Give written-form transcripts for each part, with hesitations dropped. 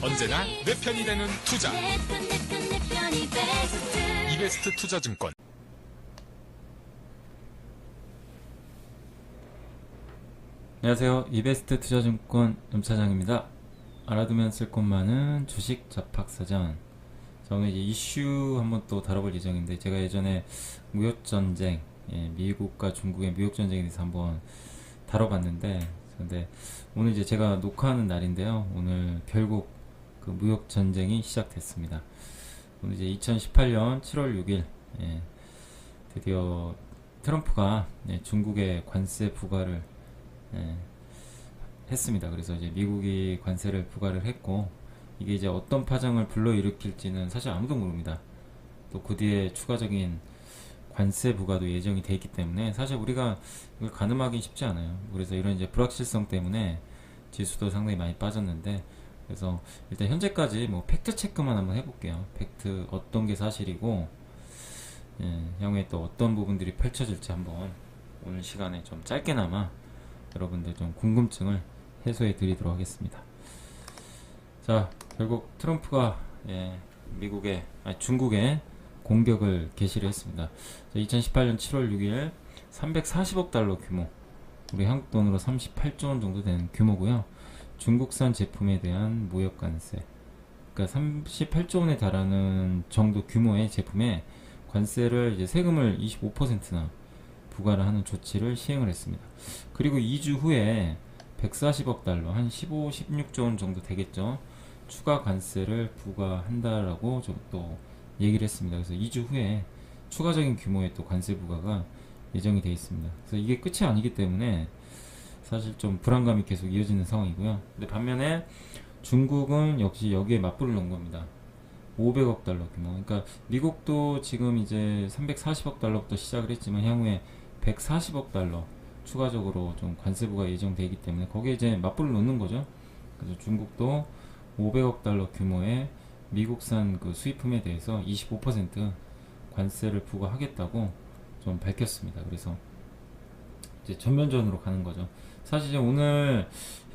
언제나 내 편이 되는 투자. 이베스트 투자증권. 안녕하세요. 이베스트 투자증권 임차장입니다. 알아두면 쓸 것만은 주식 잡학사전. 저는 이제 이슈 한번 또 다뤄볼 예정인데, 제가 예전에 무역전쟁, 미국과 중국의 무역전쟁에 대해서 한번 다뤄봤는데, 근데 오늘 이제 제가 녹화하는 날인데요. 오늘 결국 그 무역전쟁이 시작됐습니다. 오늘 이제 2018년 7월 6일, 드디어 트럼프가 중국의 관세 부과를 했습니다. 그래서 이제 미국이 관세를 부과를 했고, 이게 이제 어떤 파장을 불러일으킬지는 사실 아무도 모릅니다. 또 그 뒤에 추가적인 관세 부과도 예정이 돼 있기 때문에 사실 우리가 이걸 가늠하기 쉽지 않아요. 그래서 이런 이제 불확실성 때문에 지수도 상당히 많이 빠졌는데, 그래서 일단 현재까지 뭐 팩트 체크만 한번 해볼게요. 팩트 어떤 게 사실이고, 향후에 또 어떤 부분들이 펼쳐질지 한번 오늘 시간에 좀 짧게나마 여러분들 좀 궁금증을 해소해 드리도록 하겠습니다. 자, 결국 트럼프가 중국에 공격을 개시를 했습니다. 2018년 7월 6일 340억 달러 규모, 우리 한국 돈으로 38조 원 정도 되는 규모고요. 중국산 제품에 대한 무역 관세, 그러니까 38조 원에 달하는 정도 규모의 제품에 관세를 이제 세금을 25%나 부과를 하는 조치를 시행을 했습니다. 그리고 2주 후에 140억 달러, 한 15, 16조 원 정도 되겠죠. 추가 관세를 부과한다라고 좀 또 얘기를 했습니다. 그래서 2주 후에 추가적인 규모의 또 관세 부과가 예정이 되어 있습니다. 그래서 이게 끝이 아니기 때문에 사실 좀 불안감이 계속 이어지는 상황이고요. 근데 반면에 중국은 역시 여기에 맞불을 놓은 겁니다. 500억 달러 규모. 그러니까 미국도 지금 이제 340억 달러부터 시작을 했지만 향후에 140억 달러 추가적으로 좀 관세 부과 예정되기 때문에 거기에 이제 맞불을 놓는 거죠. 그래서 중국도 500억 달러 규모의 미국산 그 수입품에 대해서 25% 관세를 부과하겠다고 좀 밝혔습니다. 그래서 이제 전면전으로 가는 거죠. 사실 이제 오늘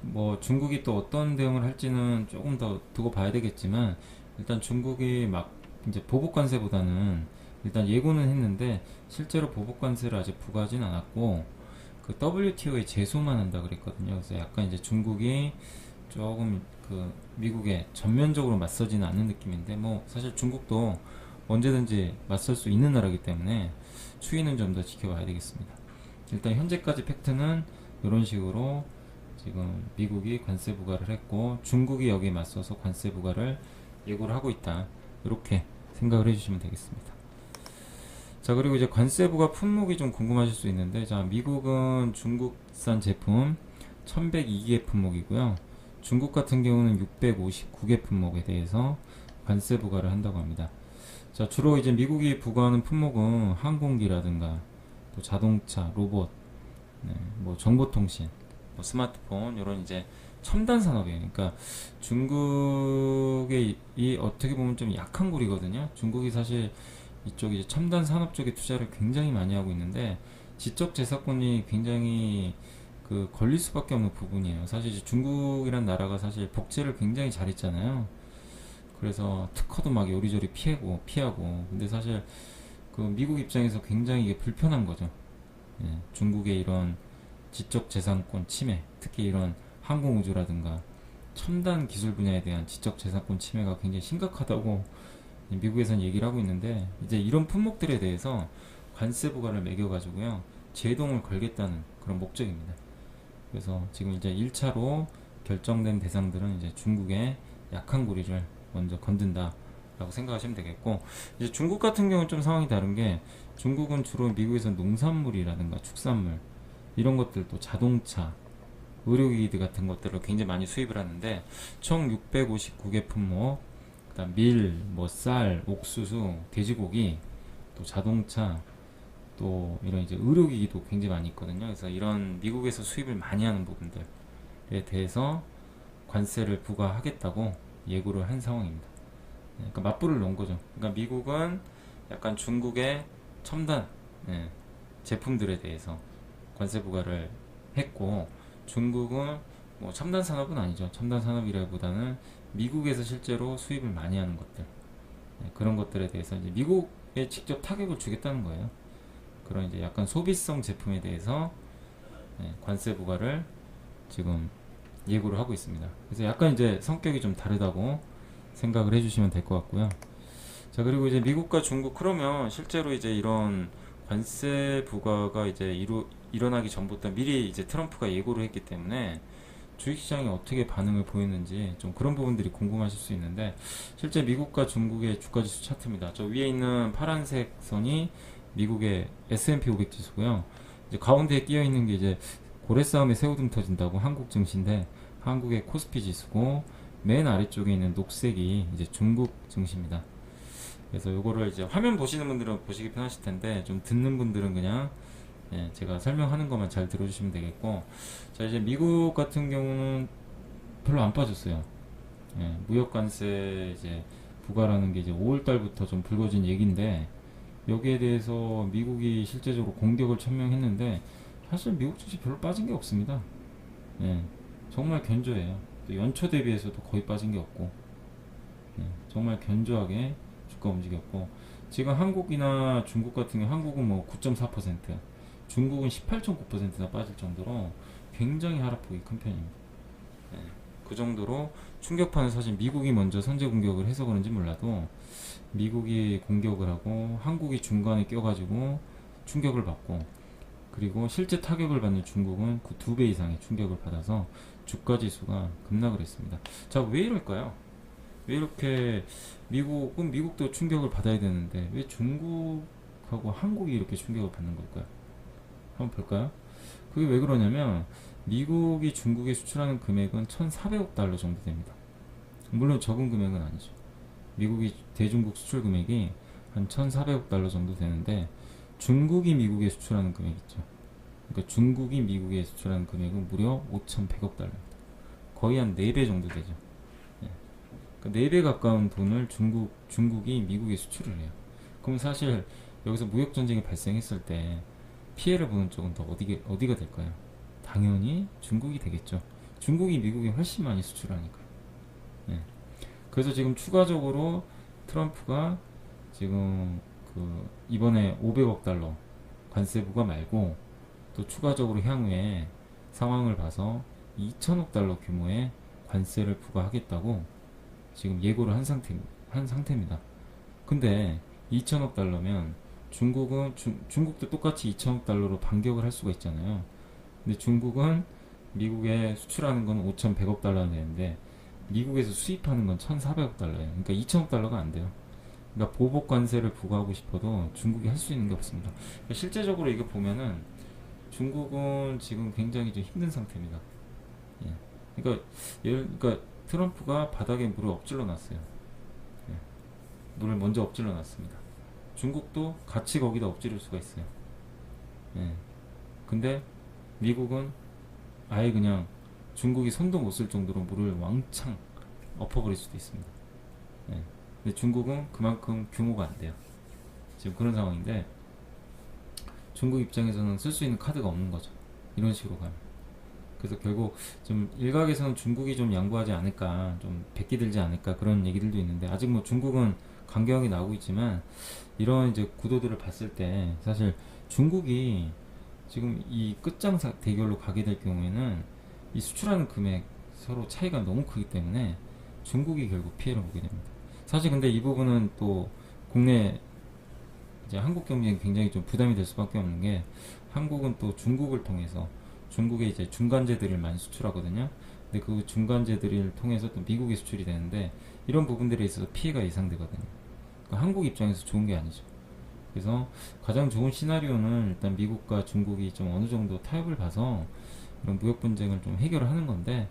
뭐 중국이 또 어떤 대응을 할지는 조금 더 두고 봐야 되겠지만, 일단 중국이 막 이제 보복 관세보다는 일단 예고는 했는데 실제로 보복 관세를 아직 부과하진 않았고, 그 WTO에 제소만 한다 그랬거든요. 그래서 약간 이제 중국이 조금 그 미국에 전면적으로 맞서지는 않는 느낌인데, 뭐 사실 중국도 언제든지 맞설 수 있는 나라이기 때문에 추이는 좀 더 지켜봐야 되겠습니다. 일단 현재까지 팩트는 이런 식으로 지금 미국이 관세 부과를 했고 중국이 여기에 맞서서 관세 부과를 예고를 하고 있다, 이렇게 생각을 해주시면 되겠습니다. 자, 그리고 이제 관세 부과 품목이 좀 궁금하실 수 있는데, 자, 미국은 중국산 제품 1102개 품목이고요. 중국 같은 경우는 659개 품목에 대해서 관세 부과를 한다고 합니다. 자, 주로 이제 미국이 부과하는 품목은 항공기라든가 또 자동차, 로봇, 뭐 정보통신, 뭐 스마트폰, 이런 이제 첨단 산업이에요. 그러니까 중국의 이 어떻게 보면 좀 약한 고리거든요. 중국이 사실 이쪽 이제 첨단 산업 쪽에 투자를 굉장히 많이 하고 있는데, 지적 재산권이 굉장히 그 걸릴 수밖에 없는 부분이에요. 사실 이제 중국이란 나라가 사실 복제를 굉장히 잘했잖아요. 그래서 특허도 막 요리조리 피하고. 근데 사실 그 미국 입장에서 굉장히 이게 불편한 거죠. 중국의 이런 지적 재산권 침해, 특히 이런 항공우주라든가 첨단 기술 분야에 대한 지적 재산권 침해가 굉장히 심각하다고 미국에선 얘기를 하고 있는데, 이제 이런 품목들에 대해서 관세 부과를 매겨가지고요, 제동을 걸겠다는 그런 목적입니다. 그래서 지금 이제 1차로 결정된 대상들은 이제 중국의 약한 고리를 먼저 건든다 라고 생각하시면 되겠고, 이제 중국 같은 경우는 좀 상황이 다른 게, 중국은 주로 미국에서 농산물이라든가 축산물, 이런 것들, 또 자동차, 의료기기 같은 것들을 굉장히 많이 수입을 하는데, 총 659개 품목, 그다음 밀, 뭐 쌀, 옥수수, 돼지고기, 또 자동차, 또 이런 이제 의료기기도 굉장히 많이 있거든요. 그래서 이런 미국에서 수입을 많이 하는 부분들에 대해서 관세를 부과하겠다고 예고를 한 상황입니다. 그러니까 맞불을 놓은 거죠. 그러니까 미국은 약간 중국의 첨단 제품들에 대해서 관세 부과를 했고, 중국은 뭐 첨단 산업은 아니죠. 첨단 산업이라기보다는 미국에서 실제로 수입을 많이 하는 것들, 그런 것들에 대해서 이제 미국에 직접 타격을 주겠다는 거예요. 그런 이제 약간 소비성 제품에 대해서 관세 부과를 지금 예고를 하고 있습니다. 그래서 약간 이제 성격이 좀 다르다고 생각을 해주시면 될 것 같고요. 자, 그리고 이제 미국과 중국, 그러면 실제로 이제 이런 관세 부과가 이제 일어나기 전부터 미리 이제 트럼프가 예고를 했기 때문에 주식시장이 어떻게 반응을 보였는지 좀 그런 부분들이 궁금하실 수 있는데, 실제 미국과 중국의 주가지수 차트입니다. 저 위에 있는 파란색 선이 미국의 S&P 500 지수고요. 이제 가운데에 끼어 있는 게 이제 고래 싸움에 새우등 터진다고 한국 증시인데, 한국의 코스피 지수고, 맨 아래쪽에 있는 녹색이 이제 중국 증시입니다. 그래서 요거를 이제 화면 보시는 분들은 보시기 편하실 텐데, 좀 듣는 분들은 그냥 제가 설명하는 것만 잘 들어주시면 되겠고, 자, 이제 미국 같은 경우는 별로 안 빠졌어요. 무역 관세 이제 부과라는 게 이제 5월 달부터 좀 불거진 얘기인데, 여기에 대해서 미국이 실제적으로 공격을 천명했는데, 사실 미국 증시 별로 빠진 게 없습니다. 정말 견조해요. 또 연초 대비해서도 거의 빠진 게 없고, 정말 견조하게 주가 움직였고, 지금 한국이나 중국 같은 경우, 한국은 뭐 9.4%, 중국은 18.9%나 빠질 정도로 굉장히 하락폭이 큰 편입니다. 그 정도로 충격파는 사실 미국이 먼저 선제 공격을 해서 그런지 몰라도, 미국이 공격을 하고 한국이 중간에 껴가지고 충격을 받고, 그리고 실제 타격을 받는 중국은 그 2배 이상의 충격을 받아서 주가 지수가 급락을 했습니다. 자, 왜 이럴까요? 왜 이렇게 미국은 미국도 충격을 받아야 되는데 왜 중국하고 한국이 이렇게 충격을 받는 걸까요? 한번 볼까요? 그게 왜 그러냐면, 미국이 중국에 수출하는 금액은 1,400억 달러 정도 됩니다. 물론 적은 금액은 아니죠. 미국이 대중국 수출 금액이 한 1,400억 달러 정도 되는데, 중국이 미국에 수출하는 금액 있죠. 그러니까 중국이 미국에 수출하는 금액은 무려 5,100억 달러입니다. 거의 한 4배 정도 되죠. 그러니까 4배 가까운 돈을 중국이 미국에 수출을 해요. 그럼 사실 여기서 무역전쟁이 발생했을 때 피해를 보는 쪽은 더 어디가 될까요? 당연히 중국이 되겠죠. 중국이 미국에 훨씬 많이 수출하니까요. 그래서 지금 추가적으로 트럼프가 지금 이번에 500억 달러 관세 부과 말고, 또 추가적으로 향후에 상황을 봐서 2천억 달러 규모의 관세를 부과하겠다고 지금 예고를 한 상태입니다. 근데 2천억 달러면 중국도 똑같이 2천억 달러로 반격을 할 수가 있잖아요. 근데 중국은 미국에 수출하는 건 5,100억 달러가 되는데, 미국에서 수입하는 건 1,400억 달러예요. 그러니까 2천억 달러가 안 돼요. 그러니까 보복 관세를 부과하고 싶어도 중국이 할 수 있는 게 없습니다. 그러니까 실제적으로 이거 보면은 중국은 지금 굉장히 좀 힘든 상태입니다. 그러니까 트럼프가 바닥에 물을 엎질러 놨어요. 물을 먼저 엎질러 놨습니다. 중국도 같이 거기다 엎지를 수가 있어요. 근데 미국은 아예 그냥 중국이 손도 못 쓸 정도로 물을 왕창 엎어버릴 수도 있습니다. 근데 중국은 그만큼 규모가 안 돼요. 지금 그런 상황인데, 중국 입장에서는 쓸 수 있는 카드가 없는 거죠. 이런 식으로 가면. 그래서 결국 좀 일각에서는 중국이 좀 양보하지 않을까, 좀 백기 들지 않을까, 그런 얘기들도 있는데, 아직 뭐 중국은 강경하게 나오고 있지만, 이런 이제 구도들을 봤을 때 사실 중국이 지금 이 끝장 대결로 가게 될 경우에는 이 수출하는 금액 서로 차이가 너무 크기 때문에 중국이 결국 피해를 보게 됩니다. 사실 근데 이 부분은 또 국내 이제 한국 경제에 굉장히 좀 부담이 될 수밖에 없는 게, 한국은 또 중국을 통해서 중국에 이제 중간재들을 많이 수출하거든요. 근데 그 중간재들을 통해서 또 미국에 수출이 되는데, 이런 부분들에 있어서 피해가 예상되거든요. 그러니까 한국 입장에서 좋은 게 아니죠. 그래서 가장 좋은 시나리오는 일단 미국과 중국이 좀 어느 정도 타협을 봐서 이런 무역 분쟁을 좀 해결을 하는 건데,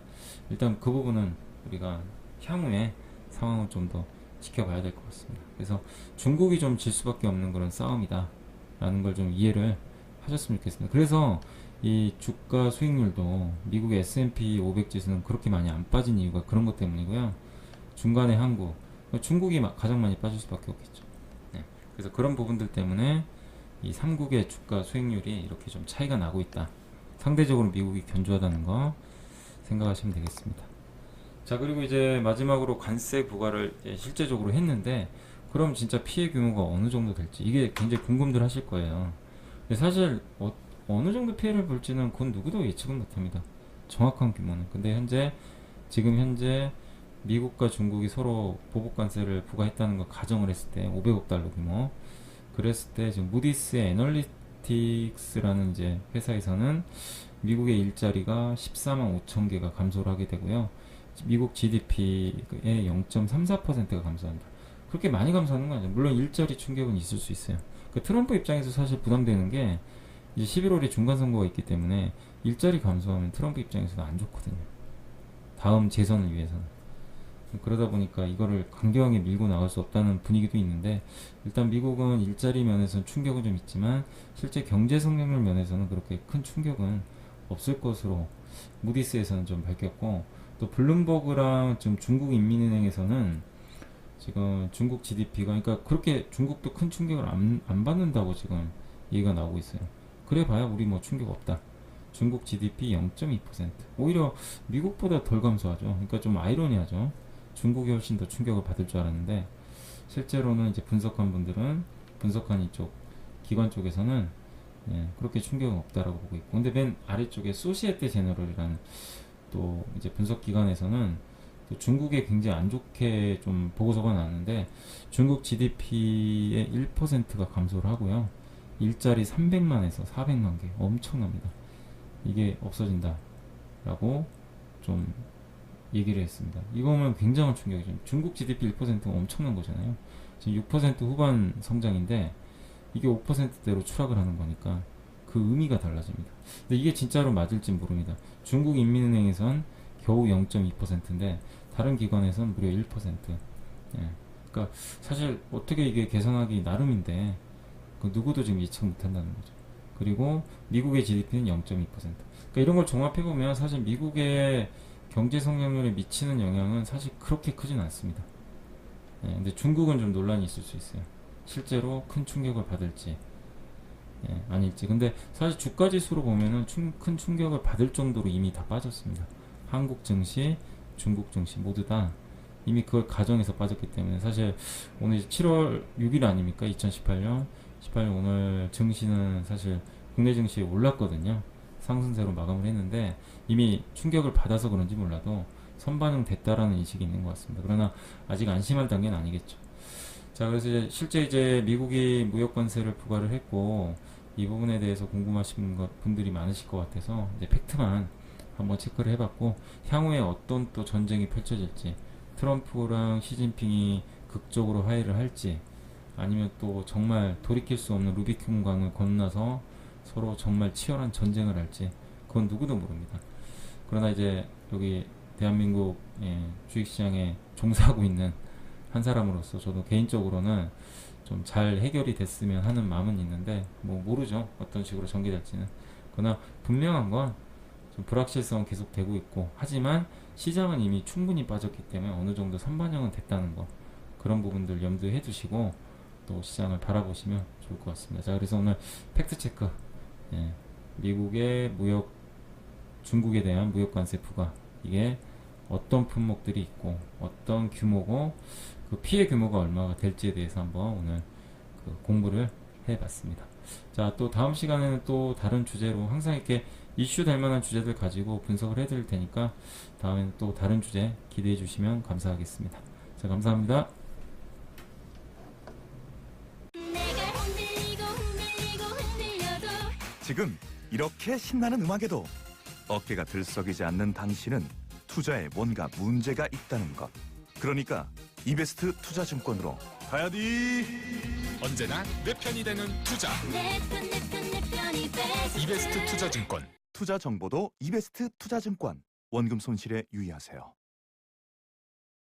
일단 그 부분은 우리가 향후에 상황을 좀 더 지켜봐야 될 것 같습니다. 그래서 중국이 좀 질 수밖에 없는 그런 싸움이다 라는 걸 좀 이해를 하셨으면 좋겠습니다. 그래서 이 주가 수익률도 미국의 S&P 500 지수는 그렇게 많이 안 빠진 이유가 그런 것 때문이고요. 중간에 한국, 중국이 가장 많이 빠질 수밖에 없겠죠. 그래서 그런 부분들 때문에 이 3국의 주가 수익률이 이렇게 좀 차이가 나고 있다. 상대적으로 미국이 견조하다는 거 생각하시면 되겠습니다. 자, 그리고 이제 마지막으로 관세 부과를 이제 실제적으로 했는데, 그럼 진짜 피해 규모가 어느 정도 될지, 이게 굉장히 궁금들 하실 거예요. 근데 사실, 어느 정도 피해를 볼지는 그건 누구도 예측은 못합니다. 정확한 규모는. 근데 지금 현재 미국과 중국이 서로 보복 관세를 부과했다는 걸 가정을 했을 때 500억 달러 규모. 그랬을 때 지금 무디스의 애널리틱스라는 이제 회사에서는 미국의 일자리가 14만 5천 개가 감소를 하게 되고요. 미국 GDP의 0.34%가 감소한다. 그렇게 많이 감소하는 건 아니죠. 물론 일자리 충격은 있을 수 있어요. 그 트럼프 입장에서 사실 부담되는 게 이제 11월에 중간 선거가 있기 때문에 일자리 감소하면 트럼프 입장에서는 안 좋거든요. 다음 재선을 위해서는. 그러다 보니까 이거를 강경하게 밀고 나갈 수 없다는 분위기도 있는데, 일단 미국은 일자리 면에서는 충격은 좀 있지만 실제 경제 성장률 면에서는 그렇게 큰 충격은 없을 것으로 무디스에서는 좀 밝혔고, 또 블룸버그랑 지금 중국인민은행에서는 지금 중국 GDP가, 그러니까 그렇게 중국도 큰 충격을 안 받는다고 지금 얘기가 나오고 있어요. 그래 봐야 우리 뭐 충격 없다. 중국 GDP 0.2%. 오히려 미국보다 덜 감소하죠. 그러니까 좀 아이러니하죠. 중국이 훨씬 더 충격을 받을 줄 알았는데, 실제로는 이제 분석한 이쪽 기관 쪽에서는 그렇게 충격은 없다라고 보고 있고, 근데 맨 아래쪽에 소시에테 제너럴이라는 또 이제 분석 기관에서는 또 중국에 굉장히 안 좋게 좀 보고서가 나왔는데, 중국 GDP의 1%가 감소를 하고요. 일자리 300만에서 400만 개, 엄청납니다. 이게 없어진다 라고 좀 얘기를 했습니다. 이거면 굉장한 충격이죠. 중국 GDP 1%가 엄청난 거잖아요. 지금 6% 후반 성장인데 이게 5%대로 추락을 하는 거니까 그 의미가 달라집니다. 근데 이게 진짜로 맞을지 모릅니다. 중국 인민은행에선 겨우 0.2%인데 다른 기관에선 무려 1%. 예. 그러니까 사실 어떻게 이게 개선하기 나름인데 그 누구도 지금 예측 못한다는 거죠. 그리고 미국의 GDP는 0.2%. 그러니까 이런 걸 종합해보면 사실 미국의 경제 성장률에 미치는 영향은 사실 그렇게 크진 않습니다. 근데 중국은 좀 논란이 있을 수 있어요. 실제로 큰 충격을 받을지 아닐지. 근데 사실 주가 지수로 보면은 큰 충격을 받을 정도로 이미 다 빠졌습니다. 한국 증시, 중국 증시 모두 다 이미 그걸 가정해서 빠졌기 때문에, 사실 오늘 7월 6일 아닙니까? 2018년 오늘 증시는 사실 국내 증시 올랐거든요. 상승세로 마감을 했는데 이미 충격을 받아서 그런지 몰라도 선반영 됐다라는 인식이 있는 것 같습니다. 그러나 아직 안심할 단계는 아니겠죠. 자, 그래서 실제 이제 미국이 무역 관세를 부과를 했고, 이 부분에 대해서 궁금하신 분들이 많으실 것 같아서 이제 팩트만 한번 체크를 해봤고, 향후에 어떤 또 전쟁이 펼쳐질지, 트럼프랑 시진핑이 극적으로 화해를 할지, 아니면 또 정말 돌이킬 수 없는 루비콘 강을 건너서 서로 정말 치열한 전쟁을 할지, 그건 누구도 모릅니다. 그러나 이제 여기 대한민국 주식시장에 종사하고 있는 한 사람으로서 저도 개인적으로는 좀 잘 해결이 됐으면 하는 마음은 있는데, 뭐 모르죠, 어떤 식으로 전개될지는. 그러나 분명한 건 좀 불확실성은 계속 되고 있고, 하지만 시장은 이미 충분히 빠졌기 때문에 어느 정도 선반영은 됐다는 거, 그런 부분들 염두에 두시고 또 시장을 바라보시면 좋을 것 같습니다. 자, 그래서 오늘 팩트체크, 미국의 중국에 대한 무역 관세 부과, 이게 어떤 품목들이 있고 어떤 규모고 그 피해 규모가 얼마가 될지에 대해서 한번 오늘 그 공부를 해봤습니다. 자, 또 다음 시간에는 또 다른 주제로 항상 이렇게 이슈 될 만한 주제들 가지고 분석을 해드릴 테니까 다음에는 또 다른 주제 기대해 주시면 감사하겠습니다. 자, 감사합니다. 지금 이렇게 신나는 음악에도 어깨가 들썩이지 않는 당신은 투자에 뭔가 문제가 있다는 것. 그러니까 이베스트 투자증권으로 가야지. 언제나 내 편이 되는 투자. 내 편이 베스트. 이베스트 투자증권. 투자 정보도 이베스트 투자증권. 원금 손실에 유의하세요.